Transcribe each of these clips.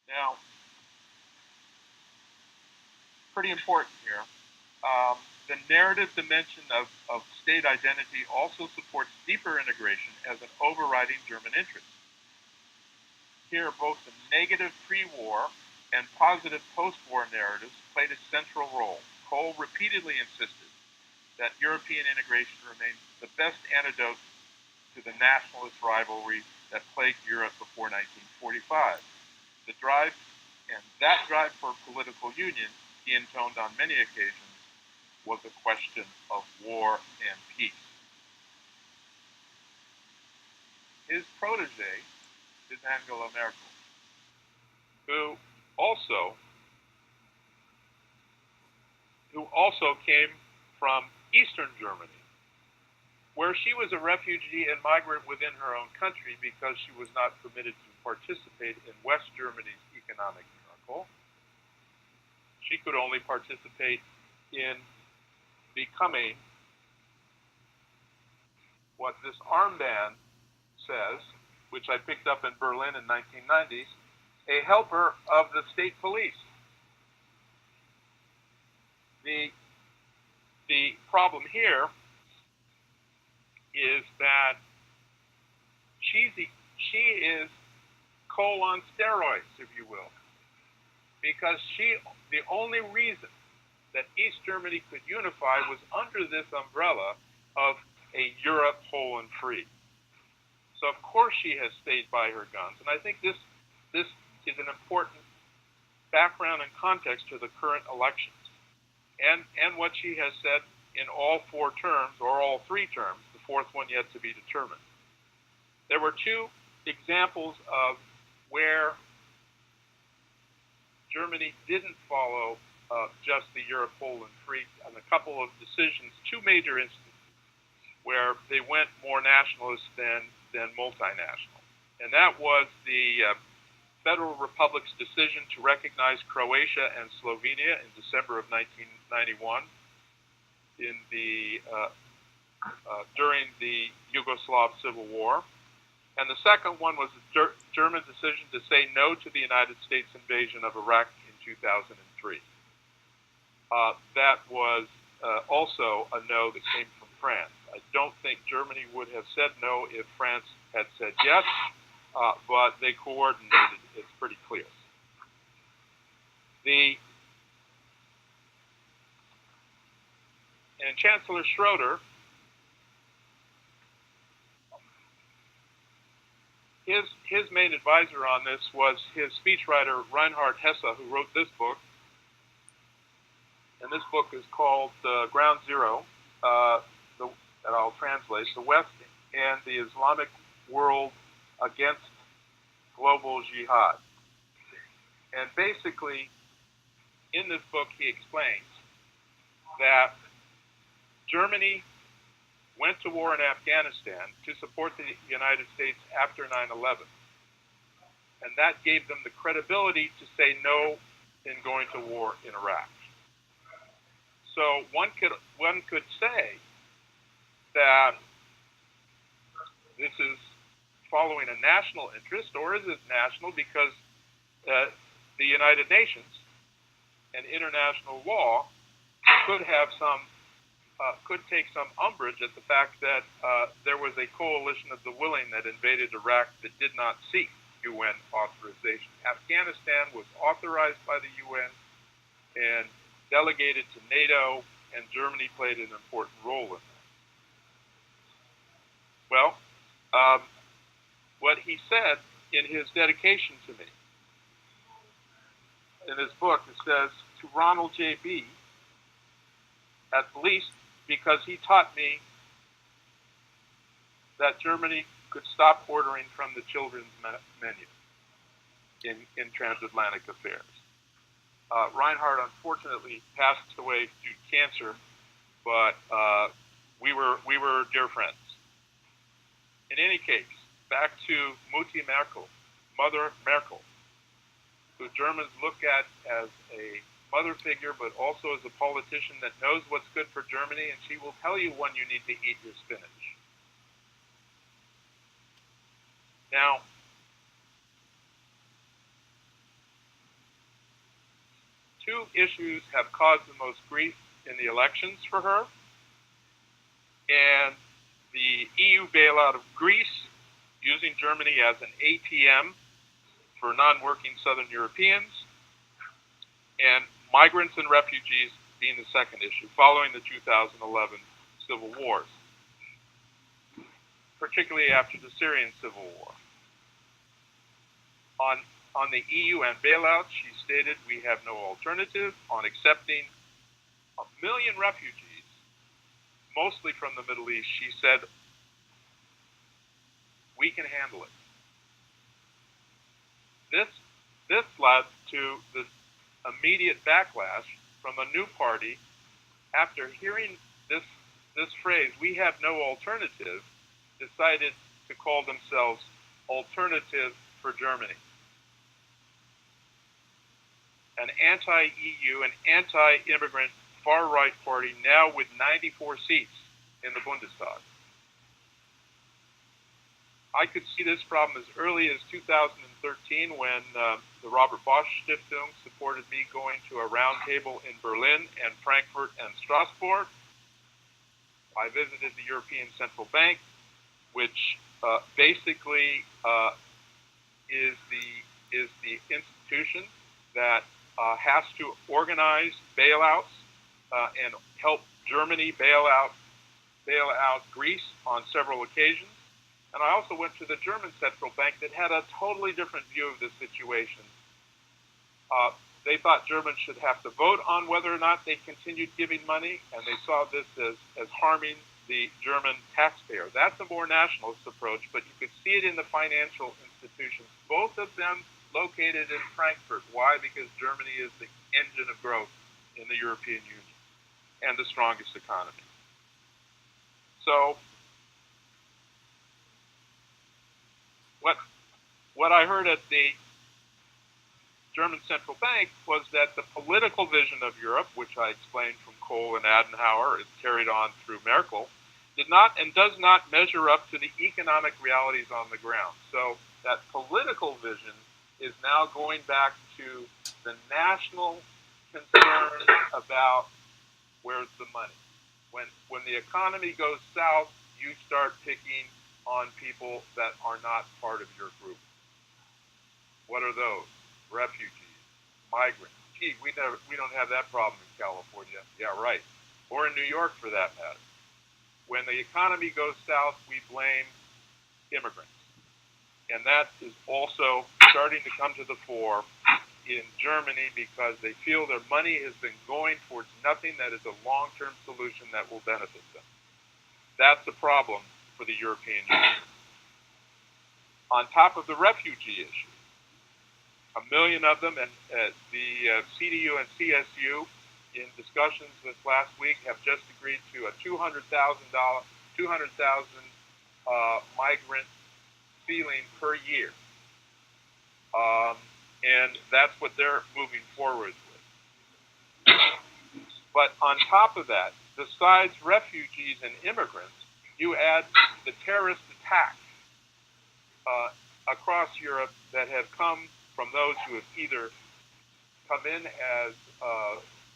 Now, pretty important here. The narrative dimension of state identity also supports deeper integration as an overriding German interest. Here, both the negative pre-war and positive post-war narratives played a central role. Kohl repeatedly insisted that European integration remains the best antidote to the nationalist rivalry that plagued Europe before 1945. The drive, and that drive for political union, he intoned on many occasions, was a question of war and peace. His protege is Angela Merkel, who also came from Eastern Germany, where she was a refugee and migrant within her own country because she was not permitted to participate in West Germany's economic miracle. She could only participate in becoming what this armband says, which I picked up in Berlin in 1990s, a helper of the state police. The problem here is that she is Kohl on steroids, if you will, because the only reason that East Germany could unify was under this umbrella of a Europe whole and free. So of course she has stayed by her guns, and I think this is an important background and context to the current elections, and what she has said in all four terms, or all three terms, the fourth one yet to be determined. There were two examples of where Germany didn't follow just the Europe whole and free, and a couple of decisions, two major instances where they went more nationalist than multinational. And that was the Federal Republic's decision to recognize Croatia and Slovenia in December of 1991 during the Yugoslav Civil War. And the second one was the German decision to say no to the United States invasion of Iraq in 2003. That was also a no that came from France. I don't think Germany would have said no if France had said yes, but they coordinated. It's pretty clear. And Chancellor Schroeder, his main advisor on this was his speechwriter Reinhard Hesse, who wrote this book. And this book is called Ground Zero, and I'll translate, The West and the Islamic World Against Global Jihad. And basically, in this book, he explains that Germany went to war in Afghanistan to support the United States after 9/11. And that gave them the credibility to say no in going to war in Iraq. So one could say that this is following a national interest, or is it national because the United Nations and international law could take some umbrage at the fact that there was a coalition of the willing that invaded Iraq that did not seek UN authorization. Afghanistan was authorized by the UN and delegated to NATO, and Germany played an important role in that. Well, what he said in his dedication to me, in his book, it says, to Ronald J.B., at least because he taught me that Germany could stop ordering from the children's menu in transatlantic affairs. Reinhard unfortunately passed away due to cancer, but we were dear friends. In any case, back to Mutti Merkel, Mother Merkel, who Germans look at as a mother figure, but also as a politician that knows what's good for Germany, and she will tell you when you need to eat your spinach. Now, two issues have caused the most grief in the elections for her, and the EU bailout of Greece, using Germany as an ATM for non-working Southern Europeans, and migrants and refugees being the second issue, following the 2011 civil wars, particularly after the Syrian civil war. On the EU and bailout, she stated, we have no alternative on accepting 1 million refugees, mostly from the Middle East. She said, we can handle it. This led to the immediate backlash from a new party after hearing this phrase, we have no alternative, decided to call themselves Alternative for Germany. An anti-EU and anti-immigrant far-right party now with 94 seats in the Bundestag. I could see this problem as early as 2013 when the Robert Bosch Stiftung supported me going to a roundtable in Berlin and Frankfurt and Strasbourg. I visited the European Central Bank, which basically is the institution that has to organize bailouts and help Germany bail out Greece on several occasions. And I also went to the German Central Bank that had a totally different view of the situation. They thought Germans should have to vote on whether or not they continued giving money, and they saw this as harming the German taxpayer. That's a more nationalist approach, but you could see it in the financial institutions, both of them located in Frankfurt. Why? Because Germany is the engine of growth in the European Union and the strongest economy. So what I heard at the German Central Bank was that the political vision of Europe, which I explained from Kohl and Adenauer, is carried on through Merkel, did not and does not measure up to the economic realities on the ground. So that political vision is now going back to the national concern about where's the money. When the economy goes south, you start picking on people that are not part of your group. What are those? Refugees, migrants. Gee, we don't have that problem in California. Yeah, right. Or in New York, for that matter. When the economy goes south, we blame immigrants. And that is also starting to come to the fore in Germany because they feel their money has been going towards nothing that is a long-term solution that will benefit them. That's a problem for the European Union. On top of the refugee issue, 1 million of them, and the CDU and CSU in discussions this last week have just agreed to a $200,000 migrant ceiling per year. And that's what they're moving forward with. But on top of that, besides refugees and immigrants, you add the terrorist attacks across Europe that have come from those who have either come in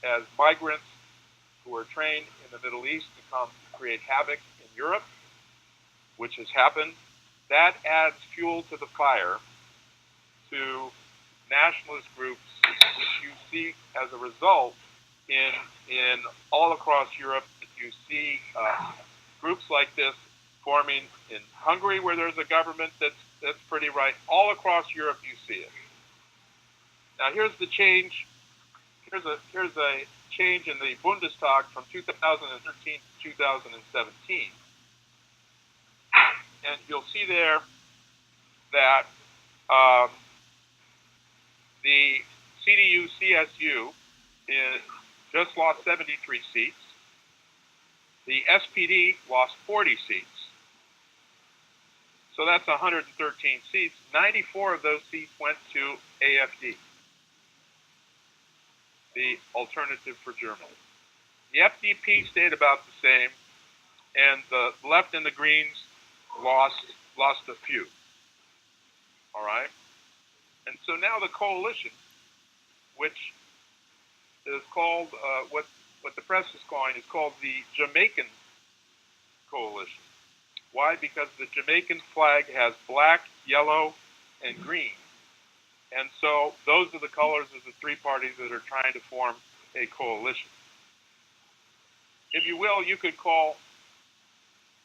as migrants who are trained in the Middle East to come create havoc in Europe, which has happened. That adds fuel to the fire to nationalist groups, which you see as a result in all across Europe. You see groups like this forming in Hungary, where there's a government that's pretty right. All across Europe, you see it. Now, here's the change. Here's a change in the Bundestag from 2013 to 2017, and you'll see there that the CDU-CSU just lost 73 seats. The SPD lost 40 seats. So that's 113 seats. 94 of those seats went to AfD, the Alternative for Germany. The FDP stayed about the same, and the left and the Greens lost a few. All right? And so now the coalition, which It is called what the press is calling is called the Jamaican coalition. Why? Because the Jamaican flag has black, yellow, and green. And so those are the colors of the three parties that are trying to form a coalition. If you will, you could call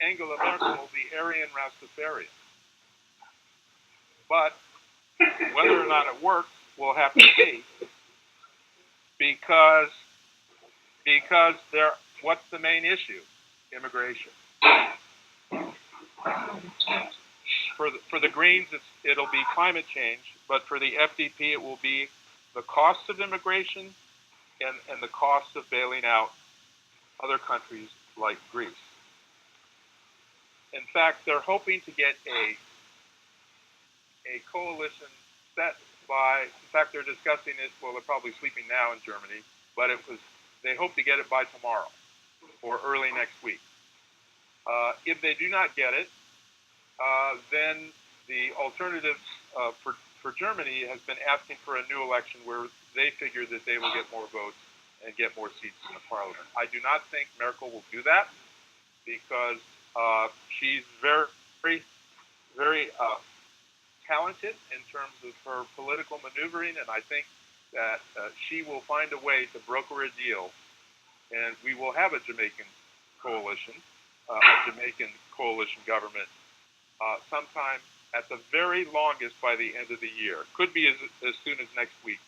Angela Merkel the Aryan Rastafarian. But whether or not it works, we'll have to see. Because what's the main issue? Immigration. For the Greens, it'll be climate change, but for the FDP, it will be the cost of immigration and the cost of bailing out other countries like Greece. In fact, they're hoping to get a coalition set by, in fact, they're discussing it, well, they're probably sleeping now in Germany, but they hope to get it by tomorrow or early next week. If they do not get it, then the alternative for Germany has been asking for a new election where they figure that they will get more votes and get more seats in the parliament. I do not think Merkel will do that because she's very, very talented in terms of her political maneuvering, and I think that she will find a way to broker a deal, and we will have a Jamaican coalition, a Jamaican coalition government sometime at the very longest by the end of the year. Could be as soon as next week.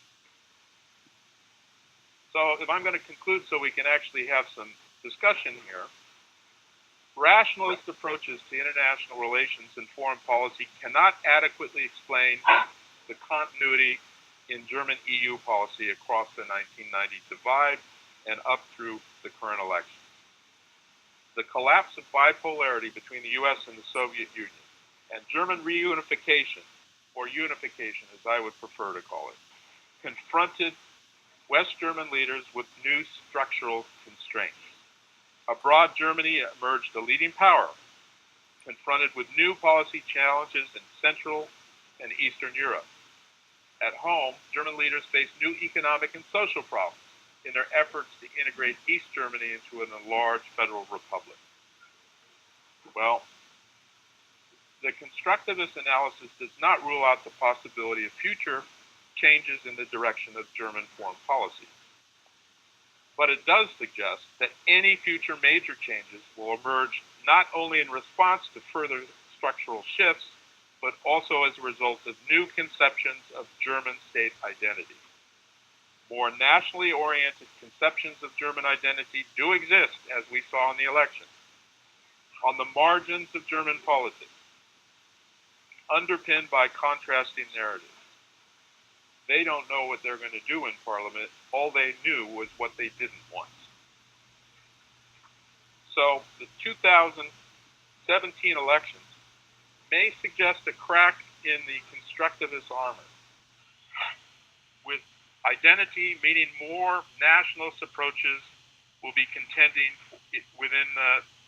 So if I'm going to conclude so we can actually have some discussion here, rationalist approaches to international relations and foreign policy cannot adequately explain the continuity in German EU policy across the 1990 divide and up through the current election. The collapse of bipolarity between the US and the Soviet Union and German reunification, or unification as I would prefer to call it, confronted West German leaders with new structural constraints. Abroad, Germany emerged a leading power, confronted with new policy challenges in Central and Eastern Europe. At home, German leaders faced new economic and social problems in their efforts to integrate East Germany into an enlarged federal republic. Well, the constructivist analysis does not rule out the possibility of future changes in the direction of German foreign policy. But it does suggest that any future major changes will emerge not only in response to further structural shifts, but also as a result of new conceptions of German state identity. More nationally oriented conceptions of German identity do exist, as we saw in the election, on the margins of German politics, underpinned by contrasting narratives. They don't know what they're going to do in Parliament. All they knew was what they didn't want. So the 2017 elections may suggest a crack in the constructivist armor, with identity meaning more nationalist approaches will be contending within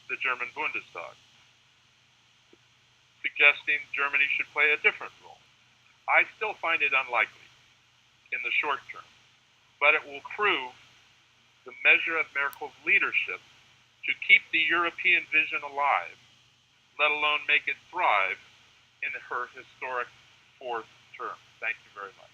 the German Bundestag, suggesting Germany should play a different role. I still find it unlikely in the short term, but it will prove the measure of Merkel's leadership to keep the European vision alive, let alone make it thrive in her historic fourth term. Thank you very much.